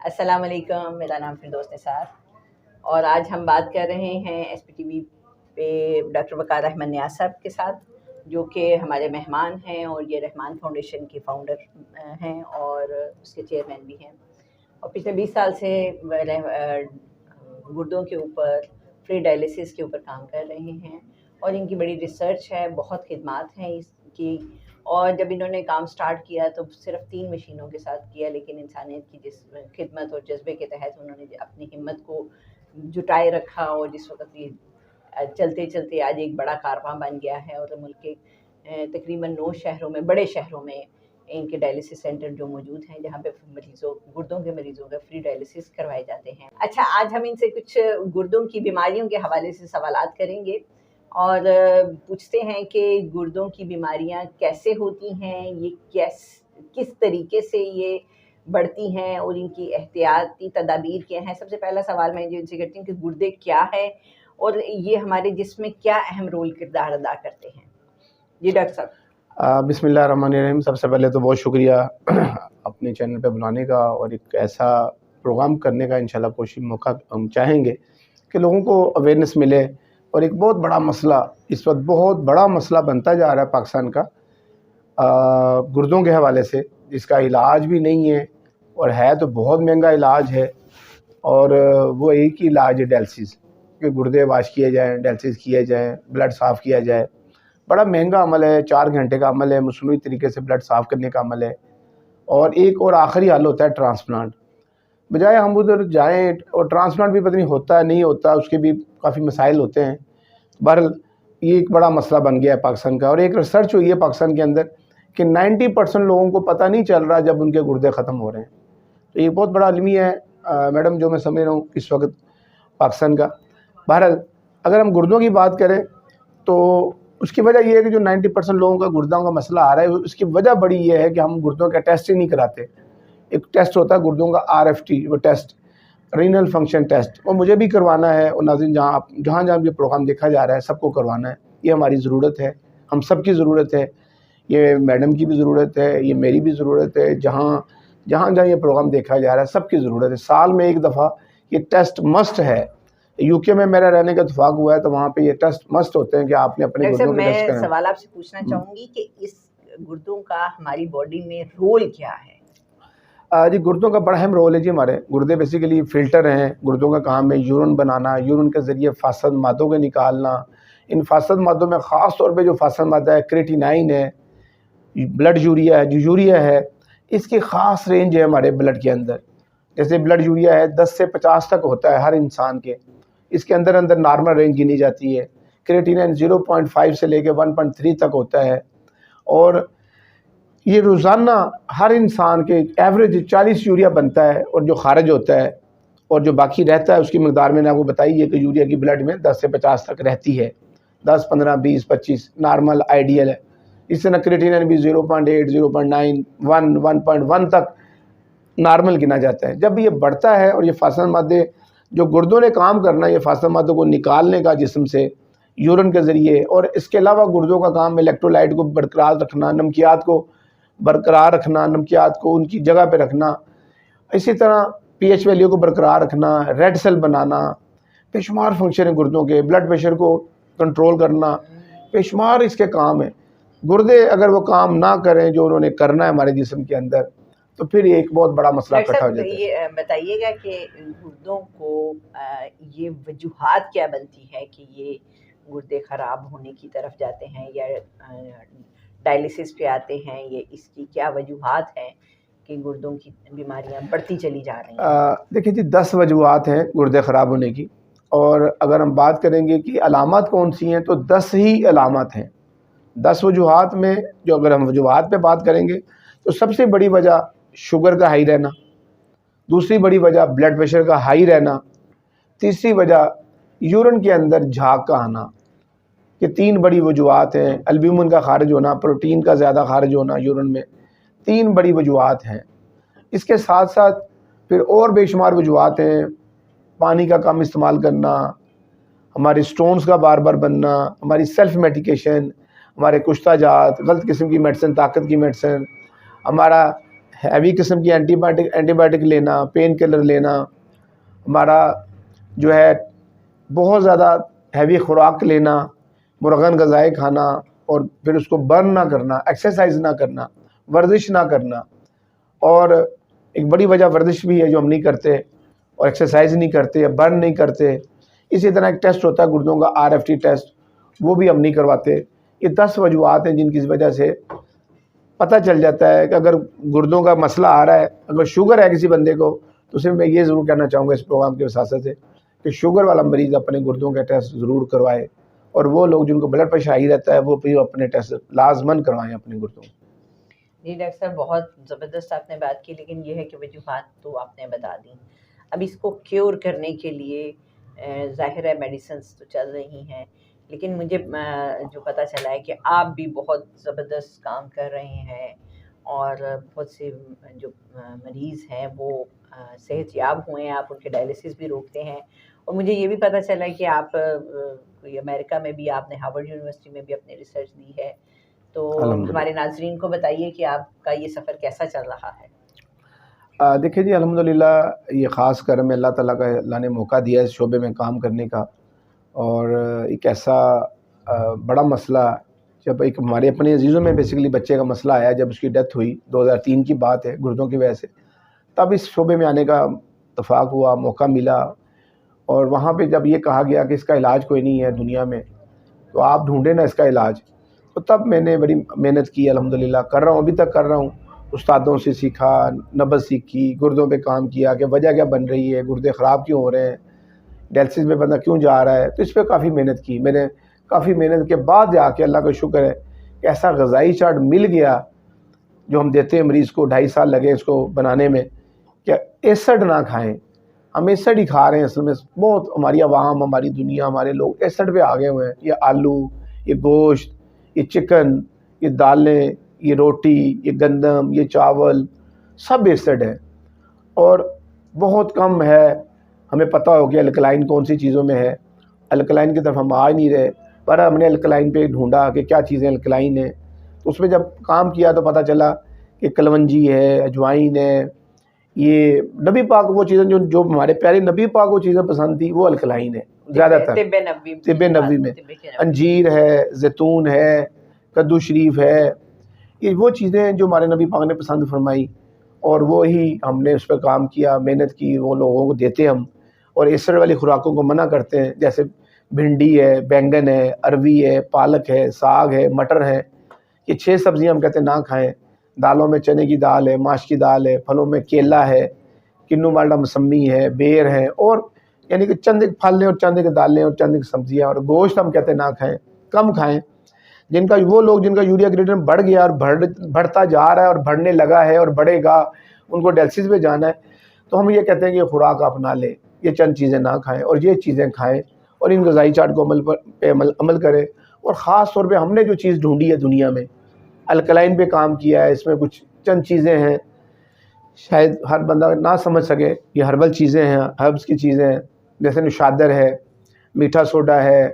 अस्सलाम वालेकुम, मेरा नाम फिरदौस निसार और आज हम बात कर रहे हैं एसपीटीवी पे डॉक्टर वक़ार अहमद नियाज़ साहब के साथ, जो कि हमारे मेहमान हैं और ये रहमान फाउंडेशन के फाउंडर हैं और उसके चेयरमैन भी हैं। और पिछले 20 साल से गुर्दों के ऊपर फ्री डायलिसिस के ऊपर काम कर रहे हैं और इनकी बड़ी रिसर्च है, बहुत खिदमात हैं इसकी। और जब इन्होंने काम स्टार्ट किया तो सिर्फ 3 मशीनों के साथ किया, लेकिन इंसानियत की जिस खिदमत और जज्बे के तहत उन्होंने अपनी हिम्मत को जुटाए रखा और जिस वक्त ये चलते चलते आज एक बड़ा कारवां बन गया है और मुल्क के तकरीबन 9 शहरों में, बड़े शहरों में इनके डायलिसिस सेंटर जो मौजूद हैं, जहाँ पे गुर्दों के मरीज़ों का फ्री डायलिसिस करवाए जाते हैं। अच्छा, आज हम इनसे कुछ गुर्दों की बीमारियों के हवाले से सवालात करेंगे और पूछते हैं कि गुर्दों की बीमारियां कैसे होती हैं, ये किस तरीके से ये बढ़ती हैं और इनकी एहतियाती तदाबीर क्या हैं। सबसे पहला सवाल मैं जो इनसे करती हूँ कि गुर्दे क्या है और ये हमारे जिस्म में क्या अहम रोल किरदार अदा करते हैं। जी डॉक्टर साहब। बिस्मिल्लाहिर्रहमानिर्रहीम। सबसे पहले तो बहुत शुक्रिया अपने चैनल पे बुलाने का और एक ऐसा प्रोग्राम करने का। इंशाल्लाह कोशिश मौका हम चाहेंगे कि लोगों को अवेयरनेस मिले। और एक बहुत बड़ा मसला, इस वक्त बहुत बड़ा मसला बनता जा रहा है पाकिस्तान का गुर्दों के हवाले से, जिसका इलाज भी नहीं है और है तो बहुत महंगा इलाज है। और वो एक ही इलाज है डायलिसिस, कि गुर्दे वाश किए जाएँ, डायलिसिस किए जाएँ, ब्लड साफ़ किया जाए। बड़ा महंगा अमल है, 4 घंटे का अमल है, मसनूई तरीके से ब्लड साफ़ करने का अमल है। और एक और आखिरी हल होता है ट्रांसप्लांट। बजाय हम उधर जाएँ, और ट्रांसप्लांट भी पता नहीं होता है नहीं होता, उसके भी काफ़ी मसाइल होते हैं। बहरहाल ये एक बड़ा मसला बन गया है पाकिस्तान का। और एक रिसर्च हुई है पाकिस्तान के अंदर कि 90% लोगों को पता नहीं चल रहा जब उनके गुर्दे ख़त्म हो रहे हैं। तो ये बहुत बड़ा अलमिया है मैडम, जो मैं समझ रहा हूँ इस वक्त पाकिस्तान का। बहरहाल अगर हम गुर्दों की बात करें तो उसकी वजह यह है कि जो 90% लोगों का गुर्दों का मसला आ रहा है, उसकी वजह बड़ी ये है कि हम गुर्दों का टेस्ट ही नहीं कराते। एक टेस्ट होता है गुर्दों का RFT, वो टेस्ट रीनल फंक्शन टेस्ट, और मुझे भी करवाना है। और नाज़रीन, जहाँ जहाँ ये प्रोग्राम देखा जा रहा है सबको करवाना है। ये हमारी ज़रूरत है, हम सब की ज़रूरत है। ये मैडम की भी ज़रूरत है, ये मेरी भी ज़रूरत है। जहाँ जहाँ ये प्रोग्राम देखा जा रहा है सबकी ज़रूरत है। साल में एक दफ़ा ये टेस्ट मस्ट है। UK में मेरा रहने का इत्तेफाक हुआ है तो वहाँ पे ये टेस्ट मस्ट होते हैं कि आपने अपने गुर्दों के टेस्ट मैं सवाल आपसे पूछना चाहूँगी कि इस गुर्दों का हमारी बॉडी में रोल क्या है? जी, गुर्दों का बड़ा अहम रोल है जी। हमारे गुर्दे बेसिकली फ़िल्टर हैं। गुर्दों का काम है यूरिन बनाना, यूरिन के ज़रिए फासद मादों को निकालना। इन फासद मादों में ख़ास तौर पे जो फासद मादा है क्रेटिनाइन है, ब्लड यूरिया है, जो यूरिया है इसकी ख़ास रेंज है हमारे ब्लड के अंदर। जैसे ब्लड यूरिया है 10 से 50 तक होता है हर इंसान के, इसके अंदर अंदर नॉर्मल रेंज गिनी जाती है। क्रेटिनाइन 0.5 से लेकर 1.3 तक होता है। और ये रोज़ाना हर इंसान के एवरेज 40 यूरिया बनता है, और जो खारिज होता है और जो बाकी रहता है उसकी मकदार मैंने आपको बताई है कि यूरिया की ब्लड में 10 से 50 तक रहती है। 10, 15, 20, 25 नॉर्मल आइडियल है। इससे न क्रेटिनाइन भी 0.8, 0.9, 1, 1.1 तक नॉर्मल गिना जाता है। जब ये बढ़ता है और ये फासद मादे जो गुर्दों ने काम करना है, ये फासद मादों को निकालने का जिस्म से यूरिन के ज़रिए, और इसके अलावा गुर्दों का काम इलेक्ट्रोलाइट को बरकरार रखना, नमकियात को बरकरार रखना, नमकियात को उनकी जगह पे रखना, इसी तरह pH वैल्यू को बरकरार रखना, रेड सेल बनाना, बेशुमार फंक्शन है गुर्दों के। ब्लड प्रेशर को कंट्रोल करना, बेशुमार इसके काम है। गुर्दे अगर वो काम ना करें जो उन्होंने करना है हमारे जिस्म के अंदर, तो फिर ये एक बहुत बड़ा मसला इकट्ठा हो जाता है। ये बताइएगा कि गुर्दों को ये वजूहात क्या बनती है कि ये गुर्दे ख़राब होने की तरफ जाते हैं या डायलिसिस पे आते हैं, ये इसकी क्या वजूहात हैं कि गुर्दों की बीमारियां बढ़ती चली जा रही हैं? देखिए जी, 10 वजूहात हैं गुर्दे ख़राब होने की। और अगर हम बात करेंगे कि अलामत कौन सी हैं, तो 10 ही अलामत हैं। 10 वजूहात में जो अगर हम वजूहात पे बात करेंगे तो सबसे बड़ी वजह शुगर का हाई रहना, दूसरी बड़ी वजह ब्लड प्रेशर का हाई रहना, तीसरी वजह यूरिन के अंदर झाग का आना। ये 3 बड़ी वजूहात हैं। एल्ब्यूमिन का खारिज होना, प्रोटीन का ज़्यादा खारिज होना यूरिन में, 3 बड़ी वजूहात हैं। इसके साथ साथ फिर और बेशुमार वजूहात हैं। पानी का कम इस्तेमाल करना, हमारी स्टोन्स का बार बार बनना, हमारी सेल्फ मेडिकेशन, हमारे कुश्ता जात, गलत किस्म की मेडिसिन, ताकत की मेडिसिन, हमारा हैवी किस्म की एंटीबायोटिक लेना, पेन किलर लेना, हमारा जो है बहुत ज़्यादा हैवी खुराक लेना, मुरगन ग़िज़ाएँ खाना और फिर उसको बर्न ना करना, एक्सरसाइज ना करना, वर्जिश ना करना। और एक बड़ी वजह वर्जिश भी है जो हम नहीं करते और एक्सरसाइज नहीं करते या बर्न नहीं करते। इसी तरह एक टेस्ट होता है गुर्दों का RFT टेस्ट, वो भी हम नहीं करवाते। ये 10 वजूहात हैं जिनकी वजह से पता चल जाता है कि अगर गुर्दों का मसला आ रहा है, अगर शुगर है किसी बंदे को, तो सिर्फ मैं ये ज़रूर कहना चाहूँगा इस प्रोग्राम के वसासत से कि शुगर वाला मरीज़ अपने गुर्दों का टेस्ट ज़रूर करवाए, और वो लोग जिनको ब्लड प्रेशर हाई रहता है वो भी अपने टेस्ट लाजमन करवाएं अपने गुर्दों। जी डॉक्टर साहब, बहुत ज़बरदस्त आपने बात की, लेकिन ये है कि वजूहात तो आपने बता दी। अब इसको क्योर करने के लिए ज़ाहिर है मेडिसिन्स तो चल रही हैं, लेकिन मुझे जो पता चला है कि आप भी बहुत ज़बरदस्त काम कर रहे हैं और बहुत से जो मरीज़ हैं वो सेहतयाब हुए हैं, आप उनके डायलिसिस भी रोकते हैं। और मुझे ये भी पता चला है कि आप कोई अमेरिका में भी आपने हार्वर्ड यूनिवर्सिटी में भी अपनी रिसर्च दी है। तो हमारे नाज़रीन को बताइए कि आपका ये सफ़र कैसा चल रहा है? देखिए जी, अल्हम्दुलिल्लाह ये ख़ास करम अल्लाह ताला का, अल्लाह ने मौका दिया इस शोबे में काम करने का। और एक ऐसा बड़ा मसला, जब एक हमारे अपने अजीज़ों में बेसिकली बच्चे का मसला आया, जब उसकी डेथ हुई 2003 की बात है गुर्दों की वजह से, तब इस शोबे में आने का इत्तफ़ाक़ हुआ, मौका मिला। और वहाँ पे जब ये कहा गया कि इसका इलाज कोई नहीं है दुनिया में, तो आप ढूँढे ना इसका इलाज, तो तब मैंने बड़ी मेहनत की, अल्हम्दुलिल्लाह कर रहा हूँ, अभी तक कर रहा हूँ। उस्तादों से सीखा, नब्ज़ सीखी, गुर्दों पे काम किया कि वजह क्या बन रही है, गुर्दे ख़राब क्यों हो रहे हैं, डायलिसिस में बंदा क्यों जा रहा है। तो इस पर काफ़ी मेहनत की मैंने। काफ़ी मेहनत के बाद जाके अल्लाह का शुक्र है कि ऐसा ग़िज़ाई चार्ट मिल गया जो हम देते हैं मरीज़ को, 2.5 साल लगे इसको बनाने में, कि एसिड ना खाएँ। हम एसिड ही खा रहे हैं असल में, बहुत हमारी आवाम, हमारी दुनिया, हमारे लोग एसिड पे आ गए हुए हैं। ये आलू, ये गोश्त, ये चिकन, ये दालें, ये रोटी, ये गंदम, ये चावल, सब एसिड है। और बहुत कम है हमें पता हो कि अल्कलाइन कौन सी चीज़ों में है। अल्कलाइन की तरफ हम आ नहीं रहे, पर हमने अल्कलाइन पे ढूंढा कि क्या चीज़ें अल्कलाइन है। तो उसमें जब काम किया तो पता चला कि कलवंजी है, अजवाइन है, ये नबी पाक वो चीज़ें जो हमारे प्यारे नबी पाक को चीज़ें पसंद थी वो अल्कलाइन है ज़्यादातर। तिब्बे नबवी में अंजीर है, जैतून है, कद्दू शरीफ है, ये वो चीज़ें जो हमारे नबी पाक ने पसंद फरमाई, और वो ही हमने उस पर काम किया, मेहनत की। वो लोगों को देते हम, और एसिड वाली खुराकों को मना करते हैं, जैसे भिंडी है, बैंगन है, अरवी है, पालक है, साग है, मटर है। ये 6 सब्ज़ियाँ हम कहते हैं ना खाएँ। दालों में चने की दाल है, माश की दाल है, फलों में केला है, किन्नू माल्टा मौसम्मी है, बेर है, और यानी कि चंद एक फल हैं और चंद एक दालें और चंद एक सब्ज़ियाँ। और गोश्त हम कहते हैं ना खाएँ, कम खाएँ। जिनका वो लोग जिनका यूरिया क्रिएटिनिन बढ़ गया और बढ़ता जा रहा है और बढ़ने लगा है और बढ़ेगा, उनको डायलिसिस पे जाना है, तो हम ये कहते हैं कि खुराक अपना लें, ये चंद चीज़ें ना खाएं और ये चीज़ें खाएं, और इन ग़िज़ाई चार्ट को अमल करें। और ख़ास तौर पे हमने जो चीज़ ढूंढी है दुनिया में, अल्कलाइन पे काम किया है। इसमें कुछ चंद चीज़ें हैं, शायद हर बंदा ना समझ सके, ये हर्बल चीज़ें हैं, हर्ब्स की चीज़ें हैं, जैसे निशादर है, मीठा सोडा है,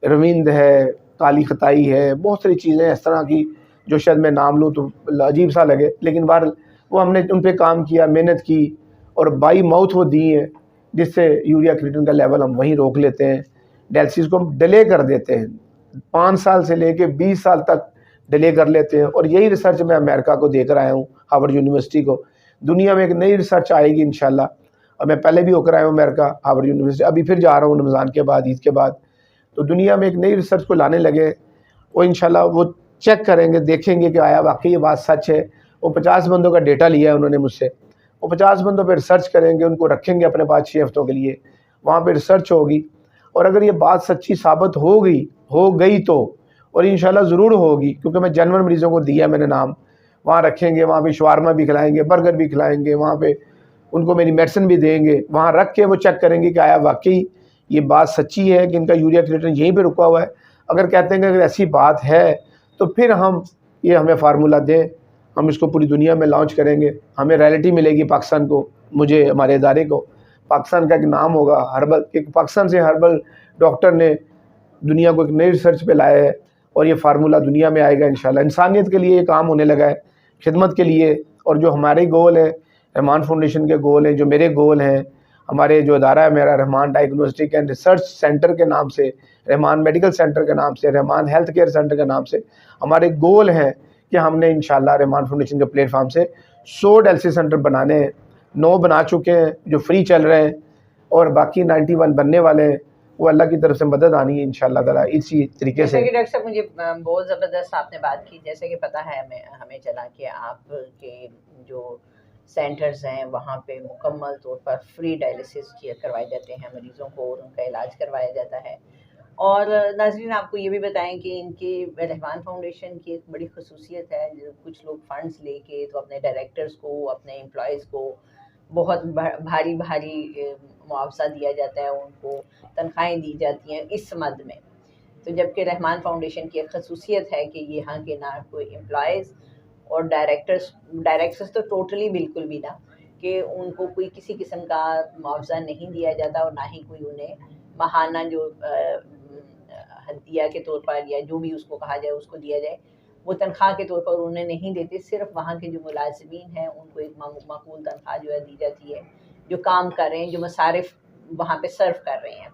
रविंद है, काली खताई है, बहुत सारी चीज़ें इस तरह की जो शायद मैं नाम लूँ तो अजीब सा लगे, लेकिन बहरहाल वो हमने उन पे काम किया, मेहनत की, और बाई माउथ वो दी है, जिससे यूरिया क्रिएटिनिन का लेवल हम वहीं रोक लेते हैं। डायलिसिस को हम डिले कर देते हैं, 5 साल से लेके 20 साल तक डिले कर लेते हैं। और यही रिसर्च मैं अमेरिका को देकर आया हूँ, हार्वर्ड यूनिवर्सिटी को। दुनिया में एक नई रिसर्च आएगी इंशाल्लाह, और मैं पहले भी होकर आया हूँ अमेरिका, हार्वर्ड यूनिवर्सिटी, अभी फिर जा रहा हूँ रमज़ान के बाद, ईद के बाद। तो दुनिया में एक नई रिसर्च को लाने लगे, वो इंशाल्लाह वो चेक करेंगे, देखेंगे कि आया वाकई ये बात सच है। वो 50 बंदों का डेटा लिया है उन्होंने मुझसे, वो 50 बंदों पे रिसर्च करेंगे, उनको रखेंगे अपने पास 6 हफ्तों के लिए, वहाँ पे रिसर्च होगी। और अगर ये बात सच्ची साबित हो गई तो, और इंशाल्लाह ज़रूर होगी, क्योंकि मैं जानवर मरीज़ों को दिया मैंने नाम, वहाँ रखेंगे, वहाँ पे शवारमा भी खिलाएँगे, बर्गर भी खिलाएँगे, वहाँ पे उनको मेरी मेडिसिन भी देंगे। वहाँ रख के वो चेक करेंगे कि आया वाकई ये बात सच्ची है कि इनका यूरिया क्रिएटिनिन यहीं पे रुका हुआ है। अगर कहते हैं कि अगर ऐसी बात है तो फिर हम ये हमें फार्मूला दें, हम इसको पूरी दुनिया में लॉन्च करेंगे, हमें रॉयल्टी मिलेगी पाकिस्तान को, मुझे, हमारे इदारे को। पाकिस्तान का एक नाम होगा हर्बल, एक पाकिस्तान से हर्बल डॉक्टर ने दुनिया को एक नई रिसर्च पे लाया है, और ये फार्मूला दुनिया में आएगा इंशाल्लाह। इंसानियत के लिए ये काम होने लगा है, खिदमत के लिए, और जो हमारे गोल है, रहमान फाउंडेशन के गोल हैं, जो मेरे गोल हैं, हमारे जो अदारा है मेरा Rahman diagnostic and research centre के नाम से, रहमान मेडिकल सेंटर के नाम से, रहमान हेल्थ केयर सेंटर के नाम से हमारे गोल हैं कि हमने इंशाल्लाह रहमान फाउंडेशन के प्लेटफॉर्म से 100 डायलिसिस सेंटर बनाने हैं। 9 बना चुके हैं जो फ्री चल रहे हैं, और बाकी 91 बनने वाले हैं। वो अल्लाह की तरफ से मदद आनी है इंशाल्लाह ताला इसी तरीके से। डॉक्टर साहब, मुझे बहुत ज़बरदस्त आपने बात की। जैसे कि पता है हमें चला कि आपके जो सेंटर्स हैं वहाँ पे मुकम्मल तौर पर फ्री डायलिसिस करवाए जाते हैं मरीज़ों को, और उनका इलाज करवाया जाता है। और नाज़रीन, आपको ये भी बताएं कि इनकी रहमान फाउंडेशन की एक बड़ी खसूसियत है, जो कुछ लोग फ़ंड्स लेके तो अपने डायरेक्टर्स को, अपने एम्प्लॉयज़ को बहुत भारी भारी मुआवजा दिया जाता है, उनको तनख्वाहें दी जाती हैं इस मद में। तो जबकि रहमान फाउंडेशन की एक खसूसियत है कि यहाँ के ना कोई एम्प्लॉयज़ और डायरेक्टर्स तो टोटली बिल्कुल भी ना, कि उनको कोई किसी किस्म का मुआवजा नहीं दिया जाता, और ना ही कोई उन्हें माहाना जो हदिया के तौर पर या जो भी उसको कहा जाए उसको दिया जाए, वो तनख्वाह के तौर पर उन्हें नहीं देते। सिर्फ वहाँ के जो मुलाजिमीन हैं उनको एक माकूल तनख्वाह जो है दी जाती है, जो काम कर रहे हैं, जो मसारिफ वहाँ पे सर्व कर रहे हैं।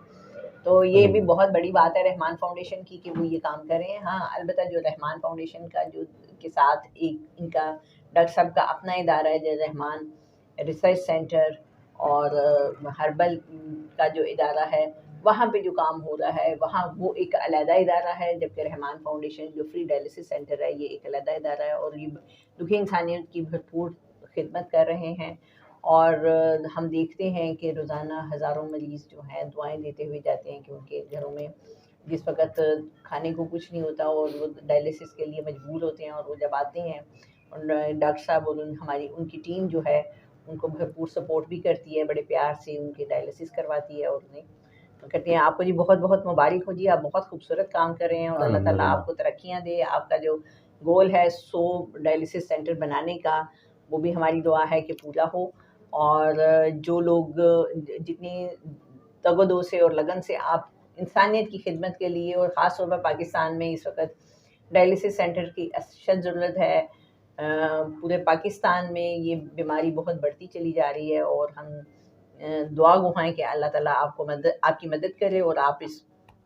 तो ये भी बहुत बड़ी बात है रहमान फाउंडेशन की कि वो ये काम कर रहे हैं। हाँ, अलबत्ता जो रहमान फाउंडेशन का जो के साथ एक इनका डॉक्टर साहब का अपना इदारा है, जो रहमान रिसर्च सेंटर और हर्बल का जो इदारा है, वहाँ पे जो काम हो रहा है वहाँ वो एक अलहदा इदारा है, जबकि रहमान फाउंडेशन जो फ्री डायलिसिस सेंटर है ये एक अलहदा इदारा है, और ये दुखी इंसानियत की भरपूर खिदमत कर रहे हैं। और हम देखते हैं कि रोज़ाना हज़ारों मरीज़ जो हैं दुआएं देते हुए जाते हैं कि उनके घरों में जिस वक़्त खाने को कुछ नहीं होता और वो डायलिसिस के लिए मजबूर होते हैं, और वो जब आते हैं और डॉक्टर साहब और उनकी टीम जो है उनको भरपूर सपोर्ट भी करती है, बड़े प्यार से उनकी डायलिसिस करवाती है, और उन्हें कहते हैं आपको जी बहुत बहुत मुबारक हो जी, आप बहुत खूबसूरत काम कर रहे हैं, और अल्लाह ताला आपको तरक्कियाँ दे। आपका जो गोल है 100 डायलिसिस सेंटर बनाने का, वो भी हमारी दुआ है कि पूरा हो। और जो लोग जितनी तगदो से और लगन से आप इंसानियत की खिदमत के लिए, और ख़ास तौर पर पाकिस्तान में इस वक्त डायलिसिस सेंटर की अशद ज़रूरत है। पूरे पाकिस्तान में ये बीमारी बहुत बढ़ती चली जा रही है, और हम दुआ गो हैं कि अल्लाह ताला आपकी मदद करे और आप इस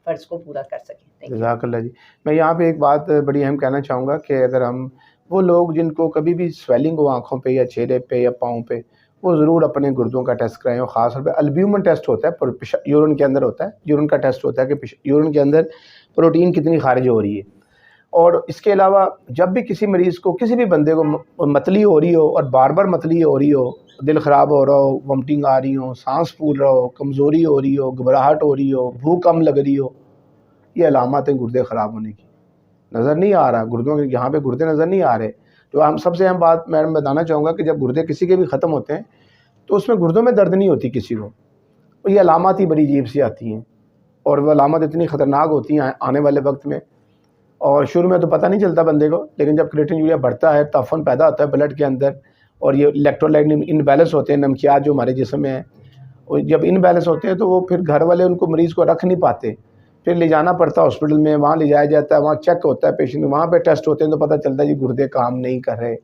फ़र्ज़ को पूरा कर सकें। जज़ाकल्लाह जी। मैं यहाँ पे एक बात बड़ी अहम कहना चाहूँगा कि अगर हम वो लोग जिनको कभी भी स्वेलिंग हो आँखों पे या चेहरे पे या पाँव पे, वो ज़रूर अपने गुर्दों का टेस्ट कराएं। और ख़ास तौर पे अल्ब्यूमिन टेस्ट होता है, यूरिन के अंदर होता है, यूरिन का टेस्ट होता है कि यूरिन के अंदर प्रोटीन कितनी खारिज हो रही है। और इसके अलावा जब भी किसी मरीज़ को, किसी भी बंदे को मतली हो रही हो और बार बार मतली हो रही हो, दिल ख़राब हो रहा हो, वोमिटिंग आ रही हो, सांस फूल रहा हो, कमज़ोरी हो रही हो, घबराहट हो रही हो, भूख कम लग रही हो, ये अलामत है गुर्दे ख़राब होने की। नज़र नहीं आ रहा गुर्दों के, यहाँ पे गुर्दे नज़र नहीं आ रहे। तो हम सबसे अहम बात मैं बताना चाहूँगा कि जब गुर्दे किसी के भी ख़त्म होते हैं तो उसमें गुर्दों में दर्द नहीं होती किसी को, तो ये अलामत ही बड़ी अजीब सी आती हैं, और वह अलामत इतनी ख़तरनाक होती हैं आने वाले वक्त में। और शुरू में तो पता नहीं चलता बंदे को, लेकिन जब क्रिएटिनिन यूरिया बढ़ता है, ताफन पैदा होता है ब्लड के अंदर, और ये इलेक्ट्रोलाइट इनबैलेंस होते हैं, नमकियात जो हमारे जिस्म में हैं, और जब इनबैलेंस होते हैं तो वो फिर घर वाले उनको मरीज़ को रख नहीं पाते, फिर ले जाना पड़ता है हॉस्पिटल में, वहाँ ले जाया जाता है, वहाँ चेक होता है पेशेंट, वहाँ पे टेस्ट होते हैं, तो पता चलता है जी गुर्दे काम नहीं कर रहे,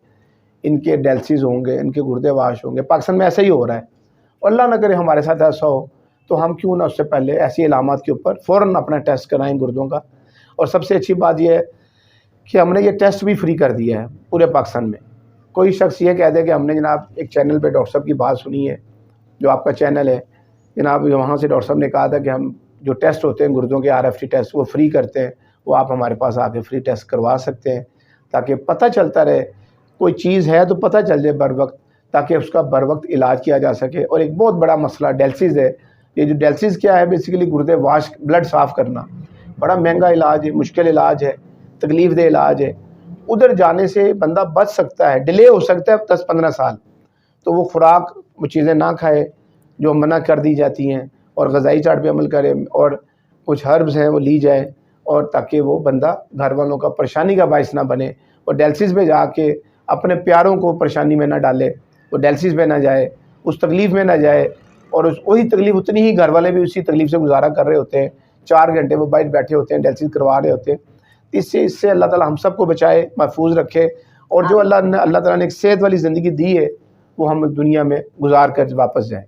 इनके डायलिसिस होंगे, इनके गुर्दे वाश होंगे। पाकिस्तान में ऐसा ही हो रहा है, और अल्लाह न करे हमारे साथ ऐसा हो, तो हम क्यों ना उससे पहले ऐसी अलामत के ऊपर फ़ौरन अपना टेस्ट कराएँ गुर्दों का। और सबसे अच्छी बात यह है कि हमने ये टेस्ट भी फ्री कर दिया है पूरे पाकिस्तान में। कोई शख्स ये कह दे कि हमने जनाब एक चैनल पे डॉक्टर साहब की बात सुनी है, जो आपका चैनल है जनाब, वहाँ से डॉक्टर साहब ने कहा था कि हम जो टेस्ट होते हैं गुर्दों के RFT टेस्ट वो फ्री करते हैं, वो आप हमारे पास आके फ्री टेस्ट करवा सकते हैं, ताकि पता चलता रहे, कोई चीज़ है तो पता चल जाए बर वक्त, ताकि उसका बर वक्त इलाज किया जा सके। और एक बहुत बड़ा मसला डायलिसिस है। ये जो डायलिसिस क्या है, बेसिकली गुर्दे वाश, ब्लड साफ़ करना, बड़ा महंगा इलाज है, मुश्किल इलाज है, तकलीफ़ दे इलाज है। उधर जाने से बंदा बच सकता है, डिले हो सकता है 10-15 साल। तो वो खुराक, वो चीज़ें ना खाए जो मना कर दी जाती हैं, और ग़िज़ाई चार्ट पे अमल करे, और कुछ हर्ब्स हैं वो ली जाए, और ताकि वो बंदा घर वालों का परेशानी का बायस ना बने, और डायलिसिस में जाके अपने प्यारों को परेशानी में ना डाले, वो डायलिसिस में ना जाए, उस तकलीफ़ में ना जाए, और वही तकलीफ़ उतनी ही घर वाले भी उसी तकलीफ़ से गुजारा कर रहे होते हैं। 4 घंटे वो बाहर बैठे होते हैं, डायलिसिस करवा रहे होते हैं। इससे अल्लाह ताला हम सबको बचाए, महफूज रखे, और जो अल्लाह ताला ने एक सेहत वाली ज़िंदगी दी है वो हम दुनिया में गुजार कर वापस जाएं।